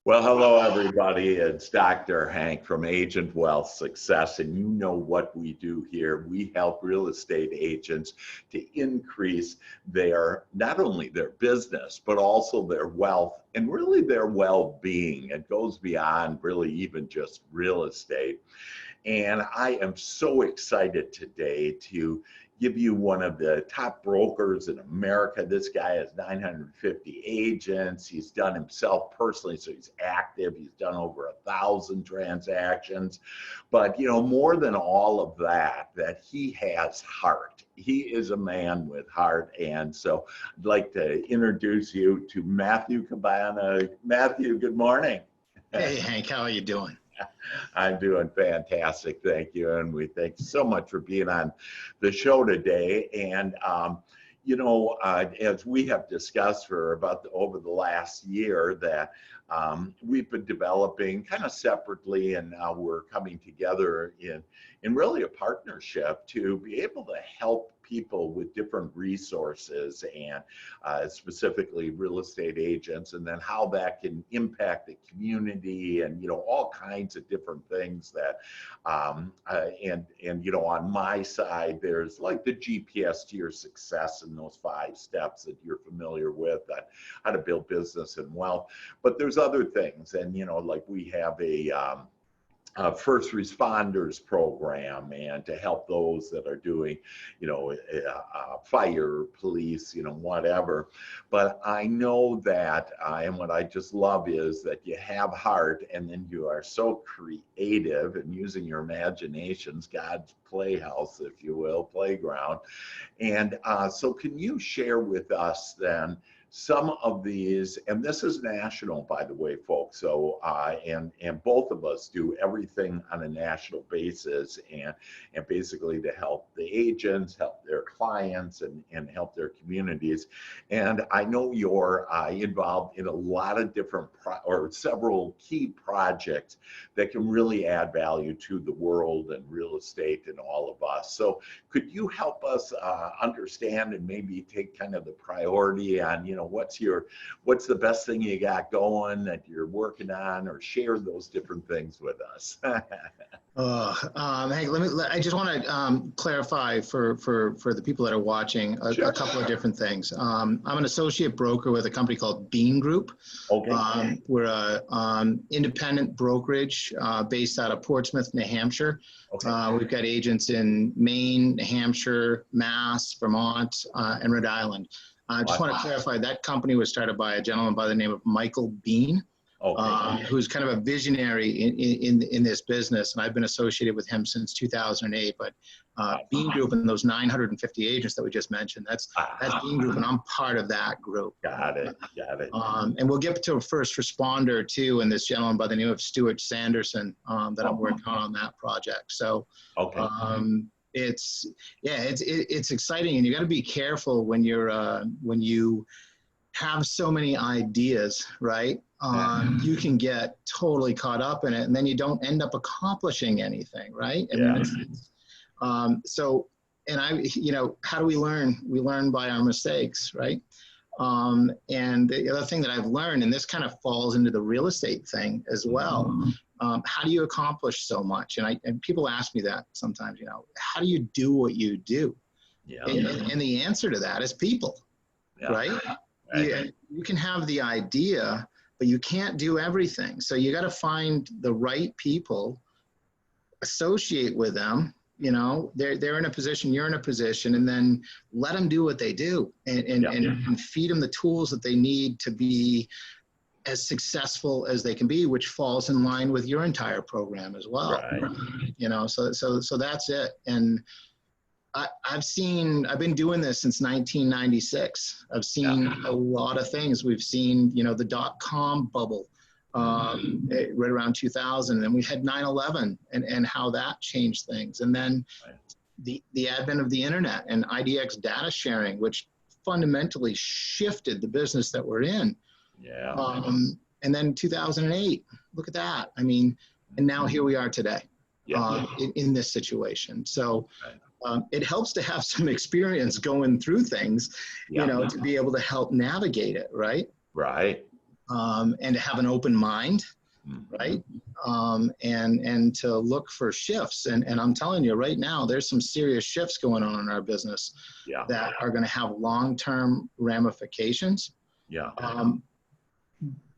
Well, hello, everybody. It's Dr. Hank from Agent Wealth Success, and you know what we do here. We help real estate agents to increase not only their business, but also their wealth and really their well-being. It goes beyond really even just real estate. And I am so excited today to give you one of the top brokers in America. This guy has 950 agents. He's done himself personally, so he's active. He's done over 1,000 transactions. But more than all of that he has heart. He is a man with heart. And so I'd like to introduce you to Matthew Cabana. Matthew, good morning. Hey, Hank, how are you doing? I'm doing fantastic, thank you. And we thank you so much for being on the show today. And, as we have discussed for over the last year that we've been developing kind of separately, and now we're coming together in really a partnership to be able to help people with different resources and specifically real estate agents, and then how that can impact the community and all kinds of different things that on my side there's like the GPS to your success in those 5 steps that you're familiar with, how to build business and wealth. But there's other things, and like we have a first responders program, and to help those that are doing, fire, police, whatever. But I know that, and what I just love is that you have heart, and then you are so creative and using your imaginations, God's playhouse, if you will, playground. And so can you share with us then some of these, and this is national, by the way, folks. So, and both of us do everything on a national basis, and basically to help the agents, help their clients, and help their communities. And I know you're involved in a lot of different or several key projects that can really add value to the world and real estate and all of us. So, could you help us understand and maybe take kind of the priority on, what's the best thing you got going that you're working on, or share those different things with us? Hey, I just want to clarify for the people that are watching a couple of different things. I'm an associate broker with a company called Bean Group. Okay. We're a independent brokerage based out of Portsmouth, New Hampshire. Okay. We've got agents in Maine, New Hampshire, Mass, Vermont, and Rhode Island. I just want to clarify, that company was started by a gentleman by the name of Michael Bean, who's kind of a visionary in this business, and I've been associated with him since 2008. But Bean Group and those 950 agents that we just mentioned, that's Bean Group, and I'm part of that group. Got it. And we'll get to a first responder too, and this gentleman by the name of Stuart Sanderson that I'm working on that project. So. Okay. It's exciting, and you got to be careful when you have so many ideas, right? You can get totally caught up in it, and then you don't end up accomplishing anything, right? How do we learn? We learn by our mistakes, right? And the other thing that I've learned, and this kind of falls into the real estate thing as well, how do you accomplish so much? And people ask me that sometimes, how do you do what you do? Yeah. And the answer to that is people, right? You can have the idea, but you can't do everything. So you got to find the right people, associate with them. They're in a position, you're in a position, and then let them do what they do, and feed them the tools that they need to be as successful as they can be, which falls in line with your entire program as well. Right. So that's it. And I've been doing this since 1996. I've seen a lot of things. We've seen, the .com bubble. Right around 2000, and we had 9/11 and how that changed things, and then the advent of the internet and IDX data sharing, which fundamentally shifted the business that we're in. And then 2008, look at that. I mean, and now here we are today in this situation. So it helps to have some experience going through things, to be able to help navigate it, right? Right. and to have an open mind, right? And to look for shifts. And I'm telling you right now, there's some serious shifts going on in our business that are going to have long-term ramifications.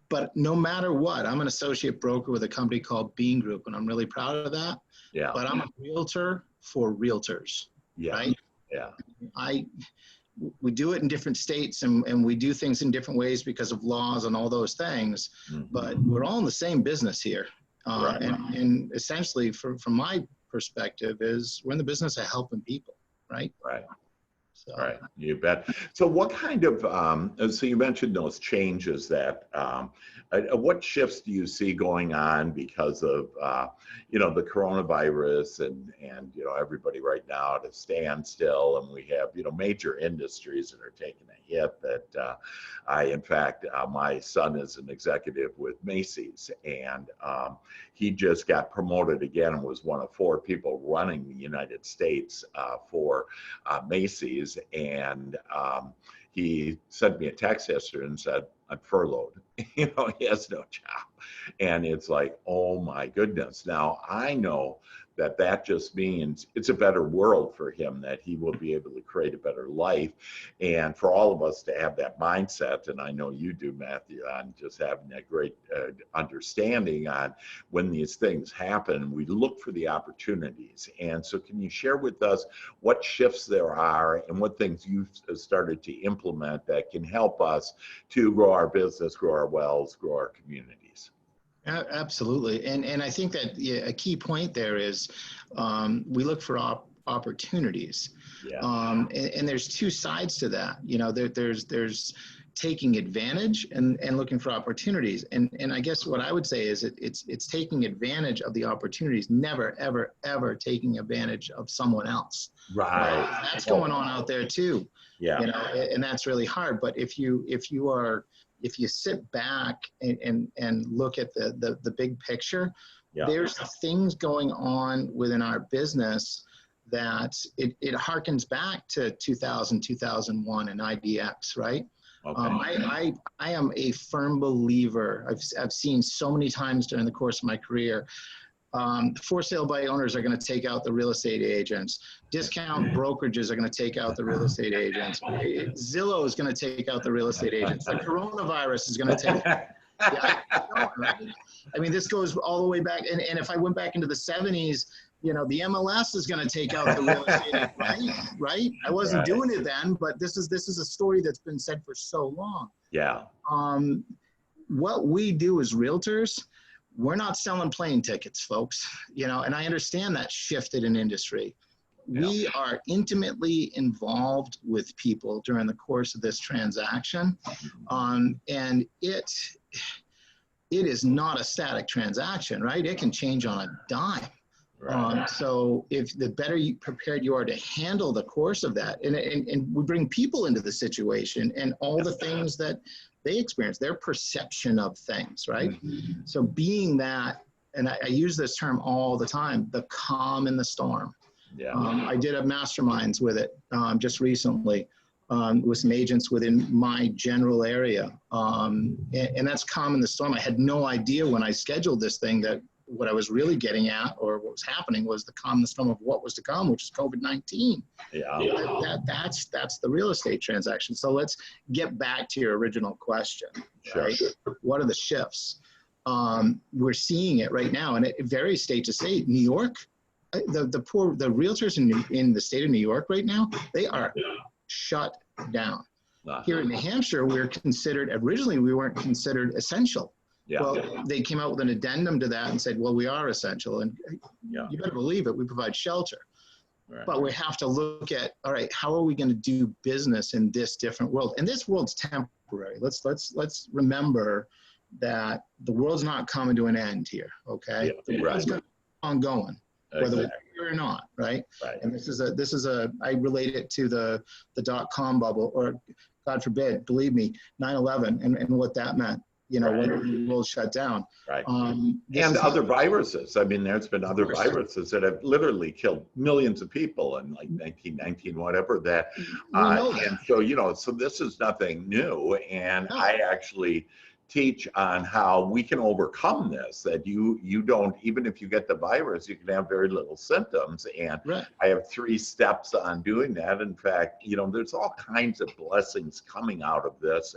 But no matter what, I'm an associate broker with a company called Bean Group, and I'm really proud of that. But I'm a realtor for realtors, right? We do it in different states, and we do things in different ways because of laws and all those things, but we're all in the same business here. And essentially, from my perspective, is we're in the business of helping people, right? So. Right, you bet. So what kind of, so you mentioned those changes that, what shifts do you see going on because of, the coronavirus and everybody right now at a standstill, and we have, major industries that are taking a hit that in fact, my son is an executive with Macy's, and he just got promoted again and was one of 4 people running the United States for Macy's. And he sent me a text yesterday and said, I'm furloughed. He has no job. And it's like, oh my goodness. Now I know that just means it's a better world for him, that he will be able to create a better life. And for all of us to have that mindset, and I know you do, Matthew, on just having that great understanding on when these things happen, we look for the opportunities. And so can you share with us what shifts there are and what things you've started to implement that can help us to grow our business, grow our wells, grow our communities? Absolutely. And I think that a key point there is we look for opportunities. And there's 2 sides to that. There's taking advantage and looking for opportunities. And I guess what I would say is it's taking advantage of the opportunities, never, ever, ever taking advantage of someone else. Right. That's going on out there too. And that's really hard. But if you sit back and look at the big picture, there's things going on within our business that it harkens back to 2000, 2001 and IDX, right? I am a firm believer. I've seen so many times during the course of my career, for sale by owners are going to take out the real estate agents. Discount brokerages are going to take out the real estate agents. Zillow is going to take out the real estate agents. The coronavirus is going to take. Right? I mean, this goes all the way back. And if I went back into the 70s, the MLS is going to take out the real estate, right? I wasn't doing it then, but this is a story that's been said for so long. What we do as realtors, we're not selling plane tickets, folks, and I understand that shifted in industry. We are intimately involved with people during the course of this transaction. And it is not a static transaction, right? It can change on a dime. So if the better prepared you are to handle the course of that, and we bring people into the situation and all the things that they experience, their perception of things, right? So being that, and I use this term all the time, the calm in the storm. I did a masterminds with it just recently with some agents within my general area. And that's calm in the storm. I had no idea when I scheduled this thing that what I was really getting at, or what was happening, was the calm in the storm of what was to come, which is COVID-19. That's the real estate transaction. So let's get back to your original question. Right? What are the shifts? We're seeing it right now, and it varies state to state. New York, the realtors in the state of New York right now, they are shut down. Here in New Hampshire, originally we weren't considered essential. Well, they came out with an addendum to that and said, well, we are essential. And you better believe it, we provide shelter. But we have to look at, all right, how are we going to do business in this different world? And this world's temporary. Let's remember that the world's not coming to an end here, okay? The world's going to keep on going, whether we're here or not, right? And this is I relate it to the .com bubble, or God forbid, believe me, 9/11 and what that meant. When the world shut down. And other viruses. I mean, there's been other viruses that have literally killed millions of people in like 1919, whatever that. And so, so this is nothing new. And I actually teach on how we can overcome this, that you don't, even if you get the virus, you can have very little symptoms. And Right. I have 3 steps on doing that. In fact, there's all kinds of blessings coming out of this.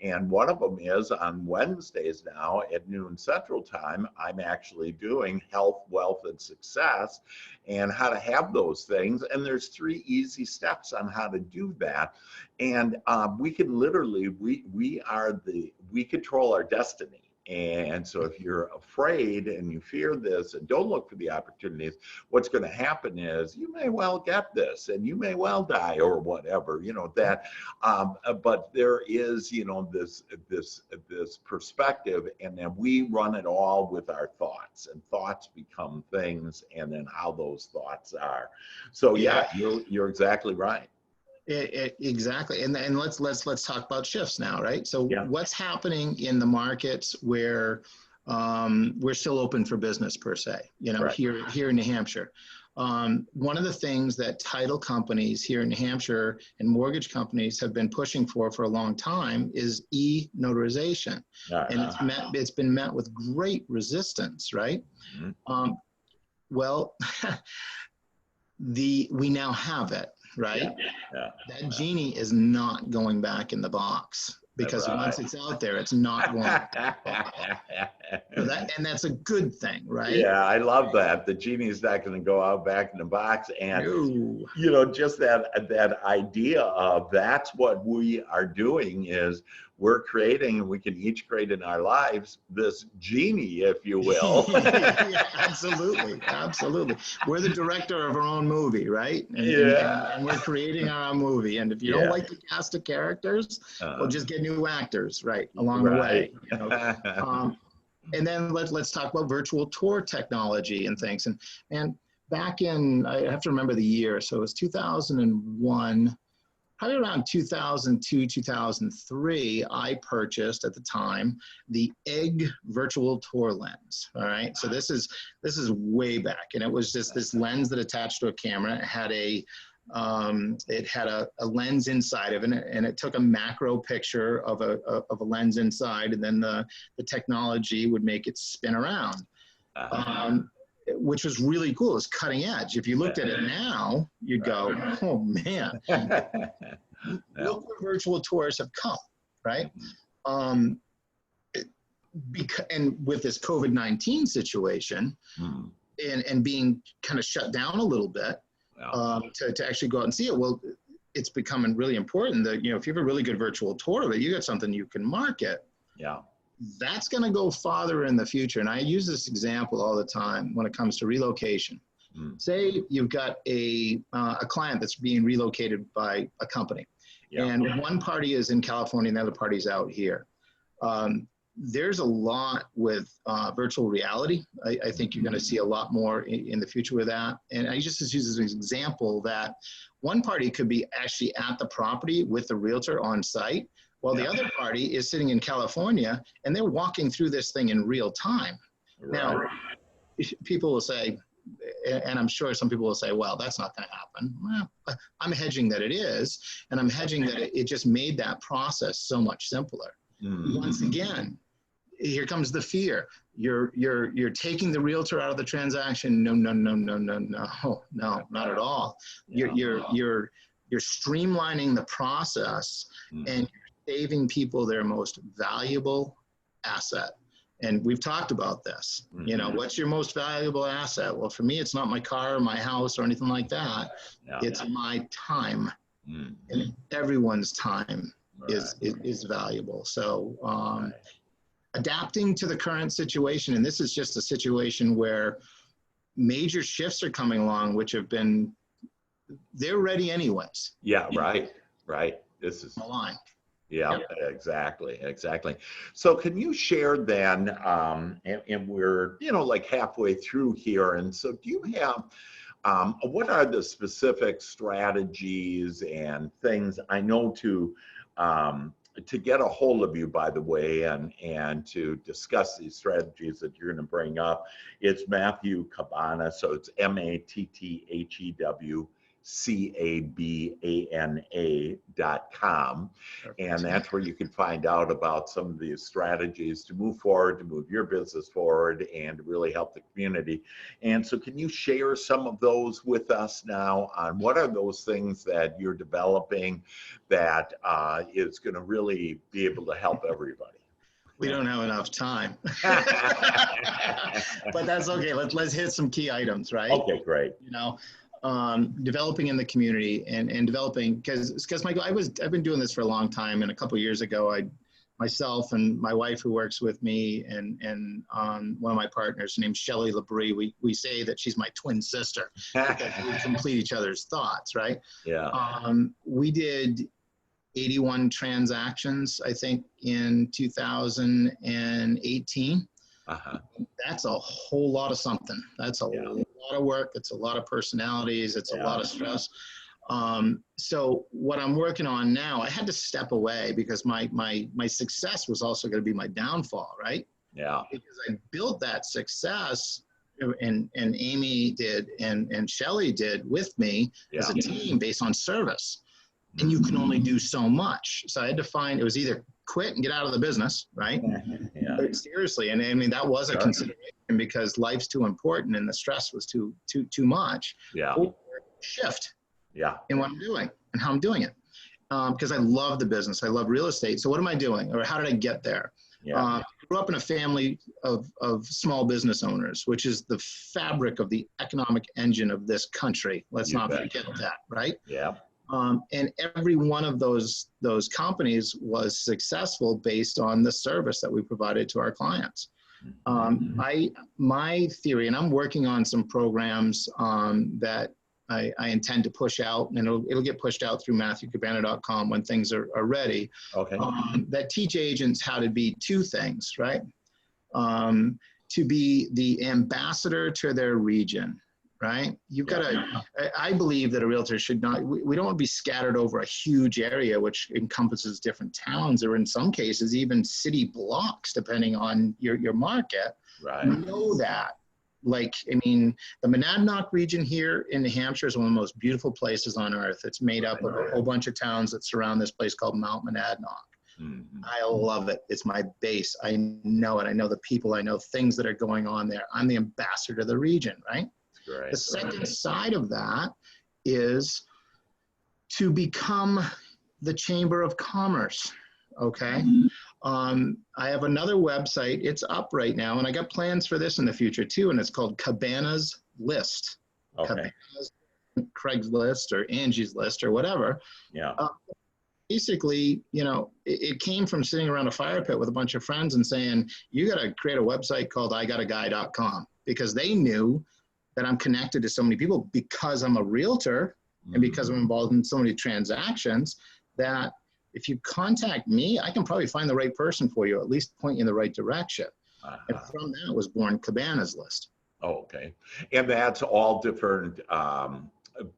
And one of them is on Wednesdays now at noon Central Time, I'm actually doing health, wealth, and success and how to have those things. And there's 3 easy steps on how to do that. And we can literally, we control our destiny. And so if you're afraid and you fear this and don't look for the opportunities, what's going to happen is you may well get this and you may well die or whatever, but there is, this perspective, and then we run it all with our thoughts, and thoughts become things, and then how those thoughts are. So yeah, you're exactly right. Exactly. And let's talk about shifts now, right? So what's happening in the markets where we're still open for business per se, right. here in New Hampshire. One of the things that title companies here in New Hampshire and mortgage companies have been pushing for a long time is e-notarization. And it's been met with great resistance, right? Mm-hmm. Well, we now have it. Right? That GENIE is not going back in the box, because once it's out there, it's not going and that's a good thing, right? Yeah, I love that. The GENIE is not going to go out back in the box. And, just that idea of that's what we are doing is we're creating, and we can each create in our lives, this GENIE, if you will. Yeah, absolutely. Absolutely. We're the director of our own movie, right? And we're creating our own movie. And if you don't like the cast of characters, we'll just get new actors, right, along the way. And then let's talk about virtual tour technology and things. And back in, I have to remember the year, so it was 2001. Probably around 2002, 2003, I purchased at the time the EGG virtual tour lens. All right, so this is way back, and it was just this lens that attached to a camera. It had a lens inside of it, and it took a macro picture of a lens inside, and then the technology would make it spin around. Which was really cool. It's cutting edge. If you looked at it now, you'd go, oh man, look where virtual tours have come, right? And with this COVID-19 situation and being kind of shut down a little bit to actually go out and see it, well, it's becoming really important that, if you have a really good virtual tour, that you got something you can market. Yeah. That's going to go farther in the future. And I use this example all the time when it comes to relocation. Say you've got a client that's being relocated by a company, and one party is in California and the other party's out here. There's a lot with virtual reality. I think you're going to see a lot more in the future with that. And I just use as an example that one party could be actually at the property with the realtor on site, while the other party is sitting in California and they're walking through this thing in real time. Right. Now, people will say, and I'm sure some people will say, well, that's not going to happen. Well, I'm hedging that it is, and I'm hedging that it just made that process so much simpler. Once again, here comes the fear. You're taking the realtor out of the transaction. No, not at all. You're streamlining the process, and saving people their most valuable asset. And we've talked about this. What's your most valuable asset? Well, for me, it's not my car, my house, or anything like that. It's my time. And everyone's time is valuable. So adapting to the current situation, and this is just a situation where major shifts are coming along, which have been, they're ready anyways. Yeah, right. This is the line. Yeah, exactly. So can you share then, and we're, like halfway through here. And so do you have, what are the specific strategies and things I know to get a hold of you, by the way, and to discuss these strategies that you're going to bring up? It's Matthew Cabana. So it's MATTHEW cabana.com. And that's where you can find out about some of these strategies to move forward, to move your business forward, and to really help the community. And so can you share some of those with us now on what are those things that you're developing that is going to really be able to help everybody? We don't have enough time, but that's okay. Let's hit some key items, right? Okay, great. You know, developing in the community and developing because Michael, I've been doing this for a long time, and a couple of years ago, myself and my wife who works with me and one of my partners named Shelley Labrie, we say that she's my twin sister because we complete each other's thoughts, right? Yeah. We did 81 transactions, I think, in 2018. That's a whole lot of something. That's a lot of work. It's a lot of personalities. It's a lot of stress. So what I'm working on now, I had to step away because my success was also going to be my downfall, right? Yeah. Because I built that success, and Amy did, and Shelley did with me as a team based on service. And you can only do so much. So I had to find, it was either quit and get out of the business, right? Seriously. And I mean, that was a consideration because life's too important and the stress was too much. Or shift in what I'm doing and how I'm doing it. Because I love the business. I love real estate. So what am I doing? Or how did I get there? I grew up in a family of small business owners, which is the fabric of the economic engine of this country. Let's not forget that, right? Yeah. And every one of those companies was successful based on the service that we provided to our clients. My theory, and I'm working on some programs that I intend to push out, and it'll get pushed out through MatthewCabana.com when things are ready. Okay. That teach agents how to be two things, right? To be the ambassador to their region. Right? You've got to, I believe that a realtor should not, we don't want to be scattered over a huge area, which encompasses different towns, or in some cases, even city blocks, depending on your market. Right. Know that. Like, I mean, the Monadnock region here in New Hampshire is one of the most beautiful places on earth. It's made up of a whole bunch of towns that surround this place called Mount Monadnock. I love it. It's my base. I know it. I know the people. I know things that are going on there. I'm the ambassador to the region, right? Right. The second side of that is to become the Chamber of Commerce, okay? I have another website. It's up right now, and I got plans for this in the future too, and it's called Cabana's List. Okay. Cabana's, Craigslist or Angie's List or whatever. Yeah. Basically, you know, it came from sitting around a fire pit with a bunch of friends and saying, you got to create a website called IGotAGuy.com, because they knew that I'm connected to so many people because I'm a realtor and because I'm involved in so many transactions, that if you contact me, I can probably find the right person for you, at least point you in the right direction. And from that was born Cabana's List. Oh, okay. And that's all different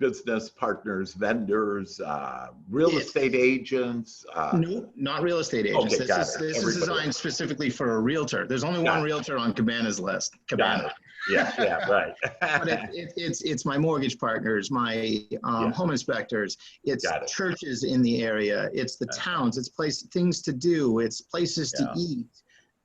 business partners, vendors, real estate agents? No, not real estate agents. Okay, this is designed specifically for a realtor. There's only one realtor on Cabana's List, Cabana. Yeah, right. But it's my mortgage partners, my home inspectors, it's churches in the area, it's the towns, it's things to do, it's places to eat.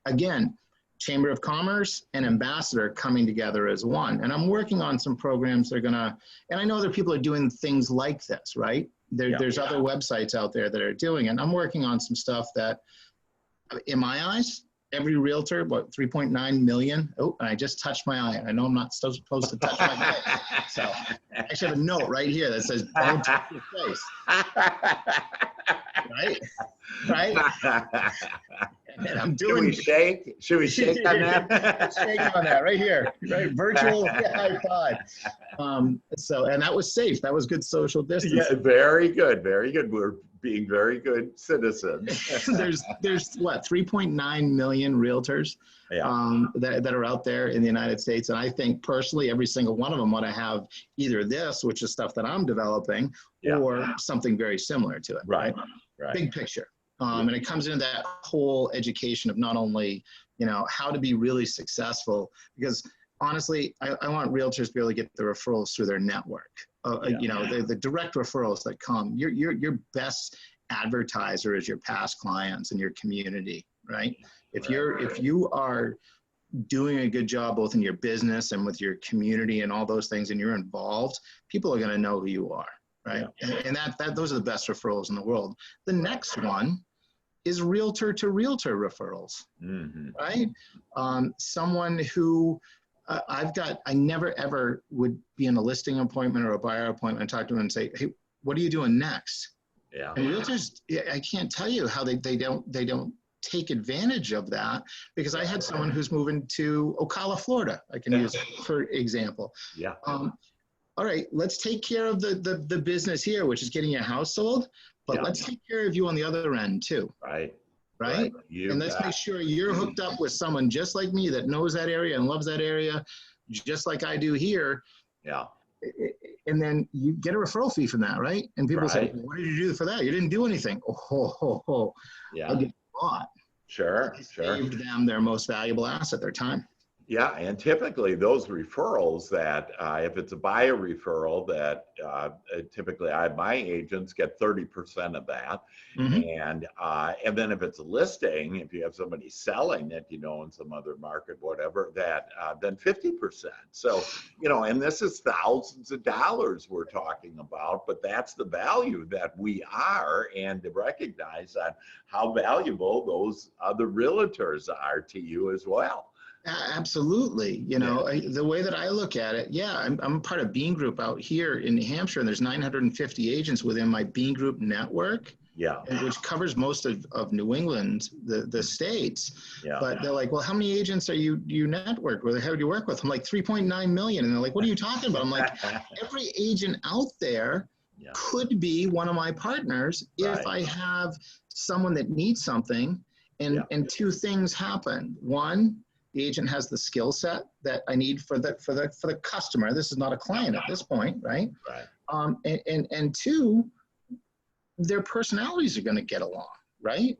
Again, Chamber of Commerce and Ambassador coming together as one. And I'm working on some programs that are gonna, and I know other people are doing things like this, right? There's other websites out there that are doing it. And I'm working on some stuff that, in my eyes, every realtor, about 3.9 million. Oh, and I just touched my eye. I know I'm not supposed to touch my face. So I actually have a note right here that says, don't touch your face. Right? And I'm doing. Should we shake? Should we shake on that? Shake on that right here. Right, virtual high five. So, and that was safe. That was good social distance. Yeah, very good, very good. We're being very good citizens. there's what, 3.9 million realtors that are out there in the United States, and I think personally, every single one of them want to have either this, which is stuff that I'm developing, or something very similar to it. Right. Big picture. And it comes into that whole education of not only, you know, how to be really successful, because honestly, I want realtors to be able to get the referrals through their network. you know, the direct referrals that come. Your best advertiser is your past clients and your community, right? If you are doing a good job both in your business and with your community and all those things, and you're involved, people are going to know who you are, right? And those are the best referrals in the world. The next one is realtor to realtor referrals, right? Someone who I never ever would be in a listing appointment or a buyer appointment and talk to them and say, hey, what are you doing next? And realtors, I can't tell you how they don't take advantage of that, because I had someone who's moving to Ocala, Florida, I can use for example. All right, let's take care of the business here, which is getting your house sold, but let's take care of you on the other end too. Right? And let's make sure you're hooked up with someone just like me that knows that area and loves that area, just like I do here. And then you get a referral fee from that, right? And people say, well, what did you do for that? You didn't do anything. I get bought. Saved them their most valuable asset, their time. And typically those referrals that, if it's a buyer referral, that typically my agents get 30% of that. And then if it's a listing, if you have somebody selling it, you know, in some other market, whatever, that then 50%. So, you know, and this is thousands of dollars we're talking about, but that's the value that we are, and to recognize that how valuable those other realtors are to you as well. Absolutely. You know, the way that I look at it, I'm part of Bean Group out here in New Hampshire, and there's 950 agents within my Bean Group network, which covers most of New England, the states. But they're like, well, how many agents are you network with? How do you work with? I'm like 3.9 million. And they're like, what are you talking about? I'm like, every agent out there could be one of my partners if I have someone that needs something. And two things happen. One, the agent has the skill set that I need for the customer. This is not a client at this point, right? And two, their personalities are going to get along, right?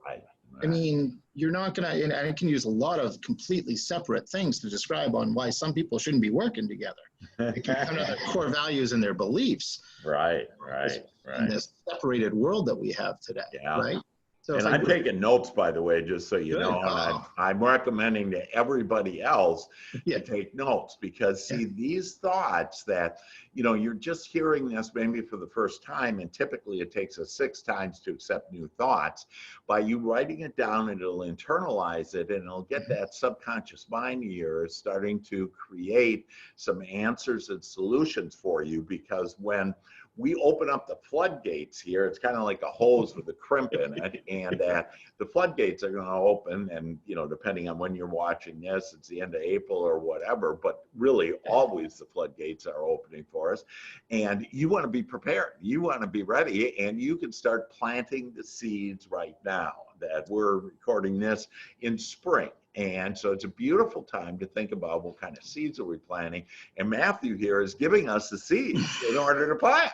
I mean, you're not going to, and I can use a lot of completely separate things to describe on why some people shouldn't be working together. It can come to their core values and their beliefs. In this separated world that we have today, right? So and I'm taking notes, by the way, just so you know, and I'm recommending to everybody else to take notes, because see, these thoughts that, you know, you're just hearing this maybe for the first time, and typically it takes us 6 times to accept new thoughts. By you writing it down, and it'll internalize it, and it'll get that subconscious mind of yours starting to create some answers and solutions for you. Because when we open up the floodgates here, it's kind of like a hose with a crimp in it, and the floodgates are going to open, and, you know, depending on when you're watching this, it's the end of April or whatever, but really always the floodgates are opening for us, and you want to be prepared. You want to be ready, and you can start planting the seeds right now. That we're recording this in spring. And so it's a beautiful time to think about what kind of seeds are we planting. And Matthew here is giving us the seeds in order to plant.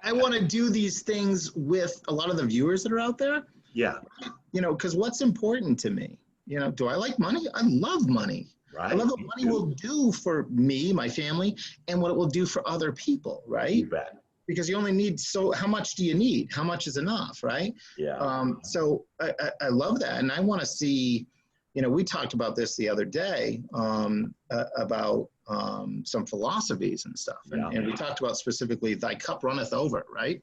I want to do these things with a lot of the viewers that are out there. You know, because what's important to me, you know, do I like money? I love money. I love what money will do for me, my family, and what it will do for other people, right? You bet. Because you only need, so how much do you need? How much is enough, right? So I love that. And I want to see, you know, we talked about this the other day about some philosophies and stuff. And we talked about specifically, thy cup runneth over, right?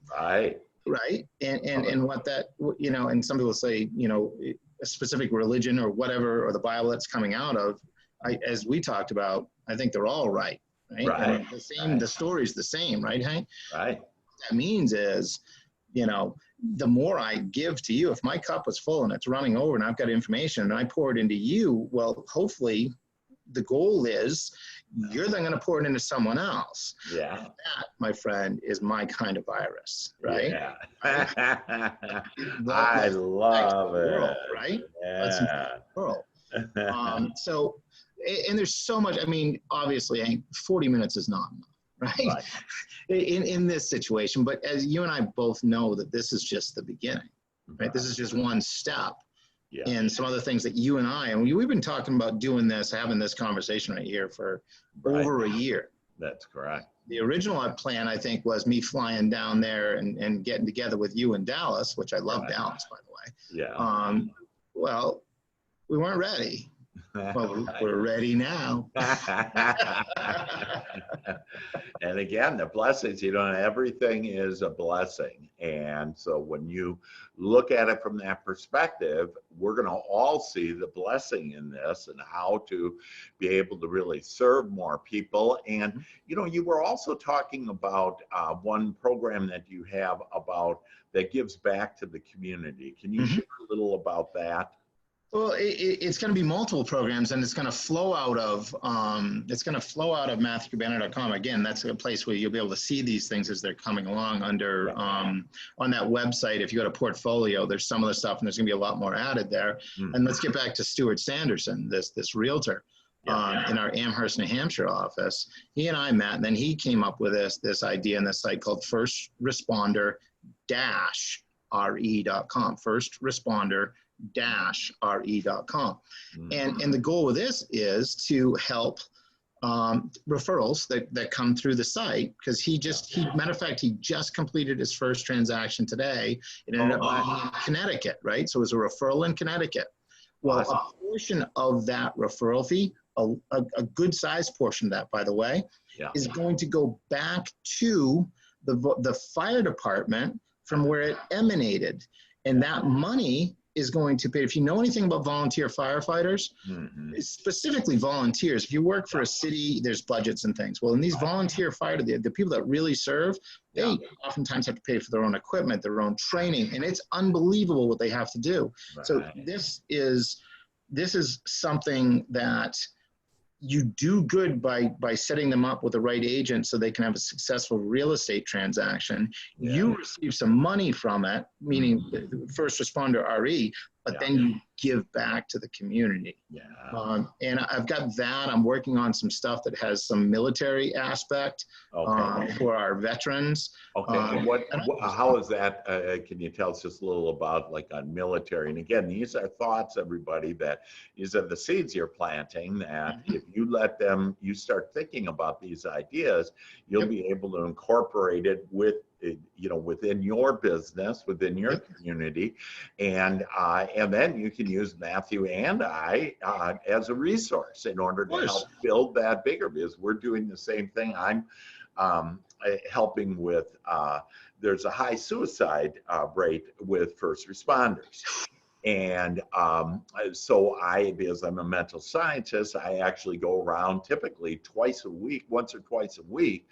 And what that, you know, and some people say, you know, a specific religion or whatever, or the Bible that's coming out of, as we talked about, I think they're all right. And the story's the same, right, Hank? What that means is, you know, the more I give to you, if my cup is full and it's running over and I've got information and I pour it into you, well, hopefully the goal is you're then going to pour it into someone else. And that, my friend, is my kind of virus, right? I love it. World, right? That's the world. So, and there's so much, I mean, obviously 40 minutes is not enough, right? In this situation, but as you and I both know that this is just the beginning, right? This is just one step in some other things that you and I, and we've been talking about doing this, having this conversation right here for over a year. That's correct. The original plan, I think, was me flying down there and getting together with you in Dallas, which I love Dallas, by the way. Yeah. Well, we weren't ready. Well, we're ready now. And again, the blessings, everything is a blessing. And so when you look at it from that perspective, we're going to all see the blessing in this and how to be able to really serve more people. And, you were also talking about one program that you have about that gives back to the community. Can you share a little about that? Well, it's going to be multiple programs, and it's going to flow out of MatthewCabana.com. Again, that's a place where you'll be able to see these things as they're coming along under on that website. If you go to portfolio, there's some of the stuff, and there's going to be a lot more added there. And let's get back to Stuart Sanderson, this realtor in our Amherst, New Hampshire office. He and I met, and then he came up with this idea in this site called First Responder-RE.com. First Responder re.com. And the goal of this is to help referrals that come through the site, because matter of fact, he just completed his first transaction today. It ended up buying in Connecticut, right? So it was a referral in Connecticut. Well, a portion of that referral fee, a good sized portion of that, by the way, is going to go back to the fire department from where it emanated. And that money is going to pay. If you know anything about volunteer firefighters, specifically volunteers, if you work for a city, there's budgets and things. Well, in these volunteer fire, the people that really serve, they oftentimes have to pay for their own equipment, their own training, and it's unbelievable what they have to do. So this is something that you do good by setting them up with the right agent so they can have a successful real estate transaction. You receive some money from it, meaning the First Responder RE, but then you give back to the community. And I've got that. I'm working on some stuff that has some military aspect for our veterans. How is that? Can you tell us just a little about like on military? And again, these are thoughts, everybody, these are the seeds you're planting that if you let them, you start thinking about these ideas, you'll be able to incorporate it within your business, within your community, and then you can use Matthew and I as a resource in order to help build that bigger, because we're doing the same thing. I'm helping with, there's a high suicide rate with first responders. And so because I'm a mental scientist, I actually go around typically once or twice a week,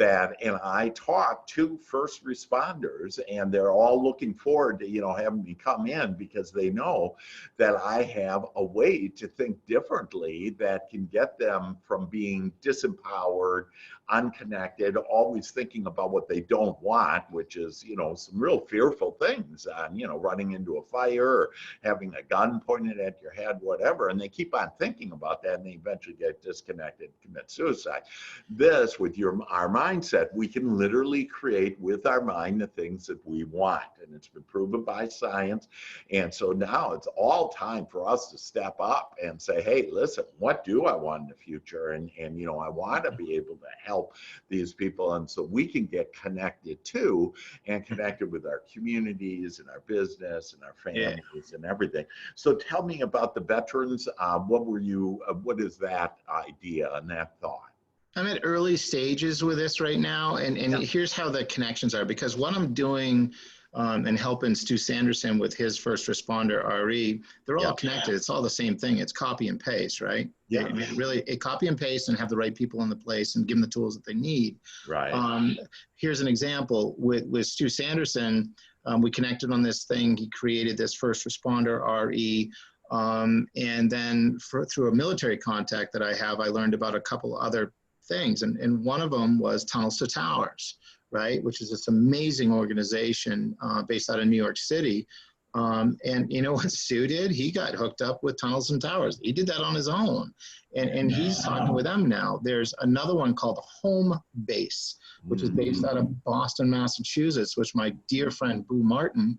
and I talk to first responders, and they're all looking forward to, having me come in, because they know that I have a way to think differently that can get them from being disempowered, unconnected, always thinking about what they don't want, which is, some real fearful things, running into a fire or having a gun pointed at your head, whatever, and they keep on thinking about that, and they eventually get disconnected, commit suicide. This, with our mindset, we can literally create with our mind the things that we want, and it's been proven by science. And so now it's all time for us to step up and say, hey, listen, what do I want in the future? And I want to be able to help these people, and so we can get connected to and connected with our communities and our business and our families and everything. So tell me about the veterans. What is that idea and that thought? I'm at early stages with this right now, and here's how the connections are, because what I'm doing and helping Stu Sanderson with his First Responder RE, they're all connected. It's all the same thing. It's copy and paste, right? I mean, really, copy and paste and have the right people in the place and give them the tools that they need. Right. Here's an example with Stu Sanderson. We connected on this thing. He created this First Responder RE. And then through a military contact that I have, I learned about a couple other things. And one of them was Tunnels to Towers, right? Which is this amazing organization based out of New York City. And you know what Stu did? He got hooked up with Tunnels and Towers. He did that on his own. And he's talking with them now. There's another one called Home Base, which is based out of Boston, Massachusetts, which my dear friend Boo Martin,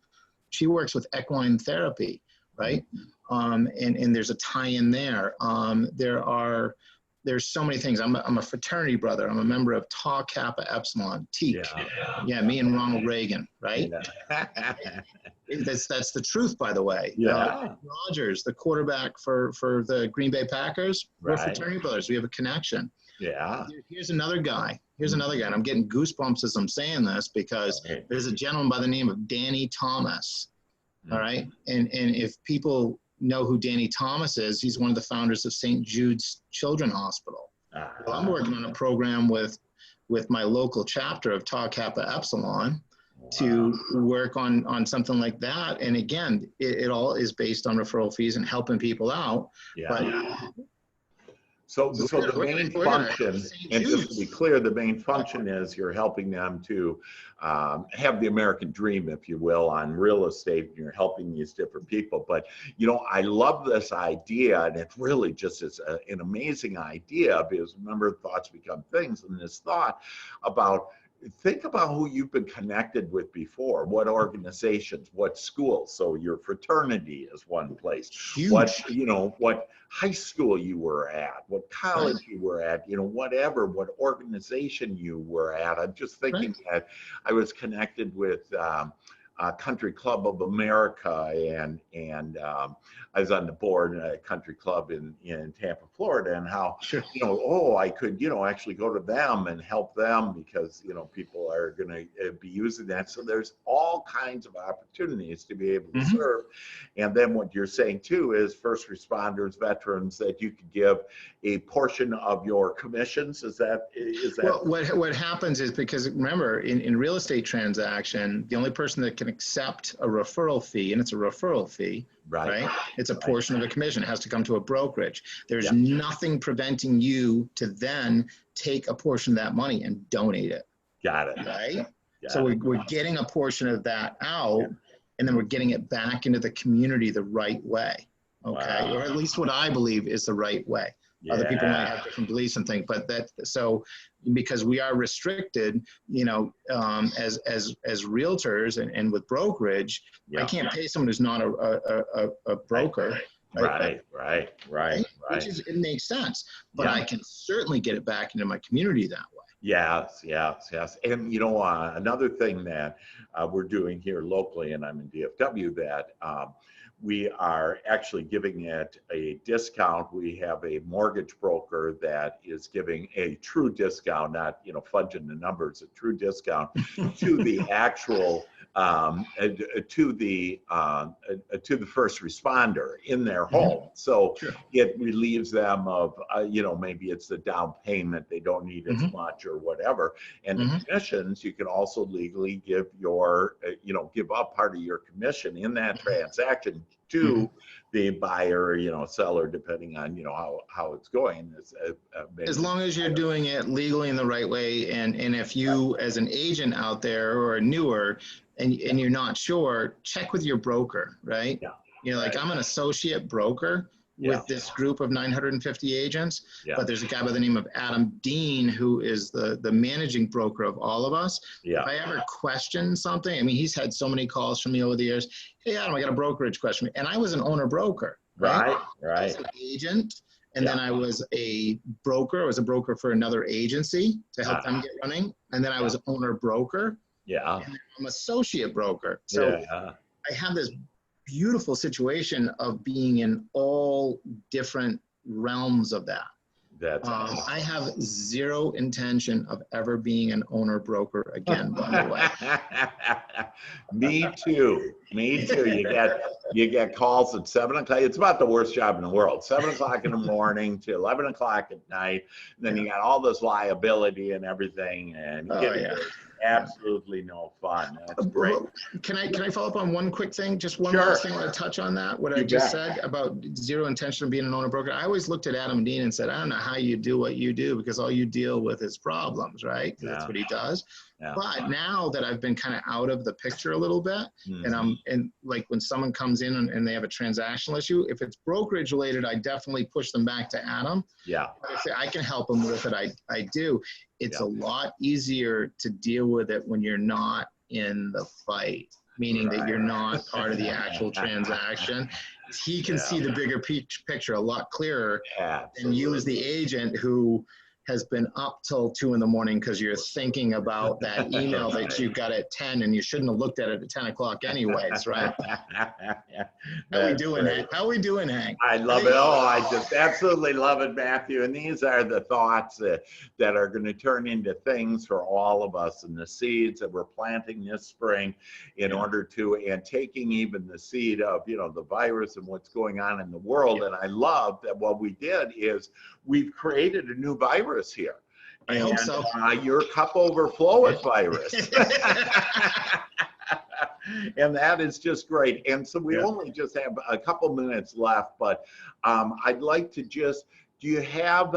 she works with equine therapy, right? And there's a tie-in there. There are there's so many things. I'm a fraternity brother. I'm a member of Tau Kappa Epsilon, TEAC. Yeah, me and Ronald Reagan, right? Yeah. That's the truth, by the way. Yeah. Rodgers, the quarterback for the Green Bay Packers, we're fraternity brothers. We have a connection. Yeah. Here's another guy. And I'm getting goosebumps as I'm saying this because there's a gentleman by the name of Danny Thomas. All right. And if people know who Danny Thomas is, he's one of the founders of St. Jude's Children's Hospital. Well, I'm working on a program with my local chapter of Tau Kappa Epsilon to work on something like that. And again, it all is based on referral fees and helping people out. Yeah. But so the main function, and just to be clear, the main function is you're helping them to have the American dream, if you will, on real estate, and you're helping these different people. But, you know, I love this idea, and it really just is an amazing idea, because remember, thoughts become things, and this thought about, think about who you've been connected with before, what organizations, what schools. So your fraternity is one place. Huge. What high school you were at, what college you were at, whatever, what organization you were at. I'm just thinking that I was connected with Country Club of America, and I was on the board at a country club in Tampa, Florida, and how, I could, actually go to them and help them because, people are going to be using that. So there's all kinds of opportunities to be able to serve. And then what you're saying too is first responders, veterans, that you could give a portion of your commissions. Is that? Well, what happens is, because remember, in real estate transaction, the only person that can accept a referral fee, and it's a referral fee, right? It's a portion of a commission. It has to come to a brokerage. There's nothing preventing you to then take a portion of that money and donate it. Got it. Right? So we're getting a portion of that out, and then we're getting it back into the community the right way. Okay. Or at least what I believe is the right way. Other people might have different beliefs and things, but because we are restricted, as realtors and with brokerage, I can't pay someone who's not a broker. Right. Which is, it makes sense, but I can certainly get it back into my community that way. Yes. And another thing that we're doing here locally, and I'm in DFW, that we are actually giving it a discount. We have a mortgage broker that is giving a true discount, not fudging the numbers, a true discount to the actual to the first responder in their home. So it relieves them of maybe it's the down payment, they don't need as much or whatever. And the commissions, you can also legally give your give up part of your commission in that transaction to the buyer, seller, depending on how it's going. As long as you're doing it legally in the right way, and if you as an agent out there or a newer and you're not sure, check with your broker, right? I'm an associate broker with this group of 950 agents, but there's a guy by the name of Adam Dean who is the managing broker of all of us. If I ever question something, he's had so many calls from me over the years. Hey, Adam, I got a brokerage question. And I was an owner broker, right? I was an agent, and then I was a broker. I was a broker for another agency to help them get running. And then I was an owner broker. And I'm associate broker. So I have this beautiful situation of being in all different realms of that. That's awesome. I have zero intention of ever being an owner broker again, by the way. Me too. You get calls at 7 o'clock. It's about the worst job in the world. 7 o'clock in the morning to 11 o'clock at night. And then you got all this liability and everything, and absolutely no fun. That's great. Can I follow up on one quick thing? Just one last thing I want to touch on that. What I just said about zero intention of being an owner broker. I always looked at Adam Dean and said, I don't know how you do what you do, because all you deal with is problems, right? That's what he does. But now that I've been kind of out of the picture a little bit, and like when someone comes in and they have a transactional issue, if it's brokerage related, I definitely push them back to Adam. But if I can help them with it, I do. It's a lot easier to deal with it when you're not in the fight. meaning that you're not part of the actual transaction. He can see the bigger picture a lot clearer than you as the agent who has been up till 2 in.the morning because you're thinking about that email that you got at 10 and you shouldn't have looked at it at 10 o'clock anyways, right? How we doing, Hank? How we doing, Hank? I love it. Oh, I just absolutely love it, Matthew. And these are the thoughts that are going to turn into things for all of us, and the seeds that we're planting this spring in order to, and taking even the seed of, you know, the virus and what's going on in the world. And I love that what we did is we've created a new virus here. I hope so. Your Cup Overfloweth virus. And that is just great. And so we only just have a couple minutes left, but I'd like to just, do you have,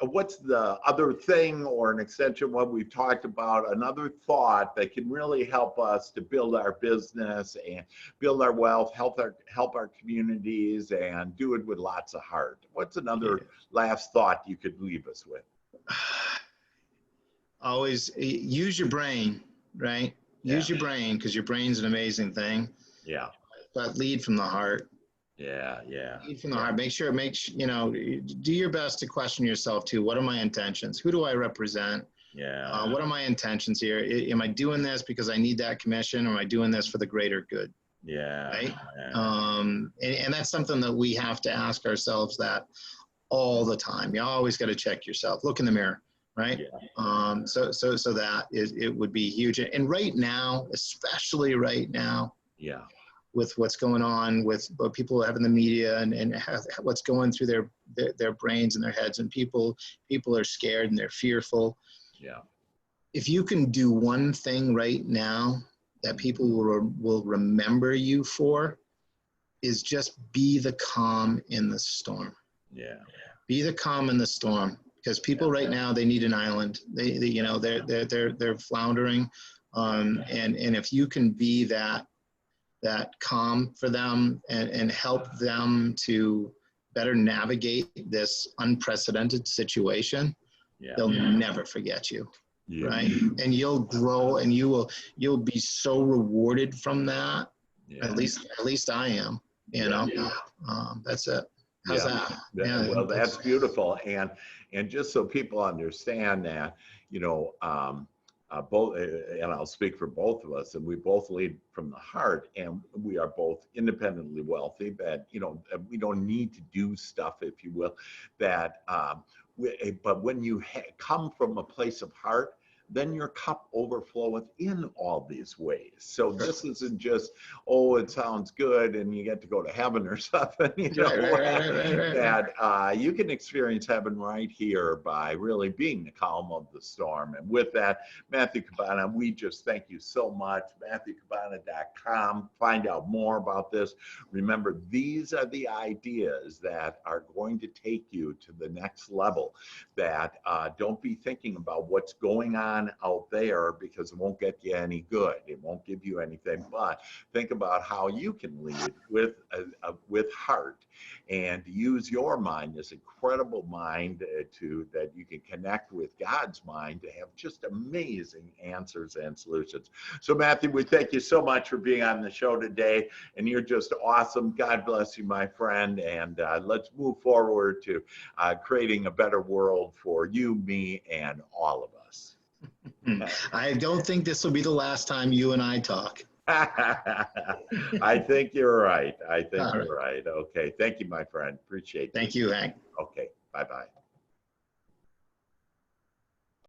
what's the other thing or an extension of what we've talked about, another thought that can really help us to build our business and build our wealth, help our communities, and do it with lots of heart? What's another last thought you could leave us with? Always use your brain, right? Use your brain, because your brain's an amazing thing. Yeah. But lead from the heart. Yeah. Lead from the heart. Make sure, you know, do your best to question yourself too. What are my intentions? Who do I represent? Yeah. What are my intentions here? Am I doing this because I need that commission, or am I doing this for the greater good? Yeah. Right. And that's something that we have to ask ourselves that all the time. You always got to check yourself. Look in the mirror. Right. So that it would be huge. And right now, especially right now, with what's going on with what people have in the media and what's going through their brains and their heads, and people are scared and they're fearful. Yeah. If you can do one thing right now that people will remember you for, is just be the calm in the storm. Yeah. Be the calm in the storm. Because people right now, they need an island. They you know, they're floundering, and if you can be that calm for them and help them to better navigate this unprecedented situation, they'll never forget you, right? And you'll grow, and you'll be so rewarded from that. At least I am. You know, that's it. How's that? Well, that's beautiful. And just so people understand that, you know, both, and I'll speak for both of us, and we both lead from the heart, and we are both independently wealthy, that, you know, we don't need to do stuff, if you will, that, but when you come from a place of heart, then your cup overfloweth in all these ways. So this isn't just, oh, it sounds good and you get to go to heaven or something, you know, that you can experience heaven right here by really being the calm of the storm. And with that, Matthew Cabana, we just thank you so much. MatthewCabana.com. Find out more about this. Remember, these are the ideas that are going to take you to the next level. That don't be thinking about what's going on out there, because it won't get you any good. It won't give you anything. But think about how you can lead with heart, and use your mind, this incredible mind, that you can connect with God's mind to have just amazing answers and solutions. So Matthew, we thank you so much for being on the show today, and you're just awesome. God bless you, my friend, and let's move forward to creating a better world for you, me, and all of us. I don't think this will be the last time you and I talk. I think you're right. I think you're right. Okay. Thank you, my friend. Appreciate it. Thank you, Hank. Okay. Bye-bye.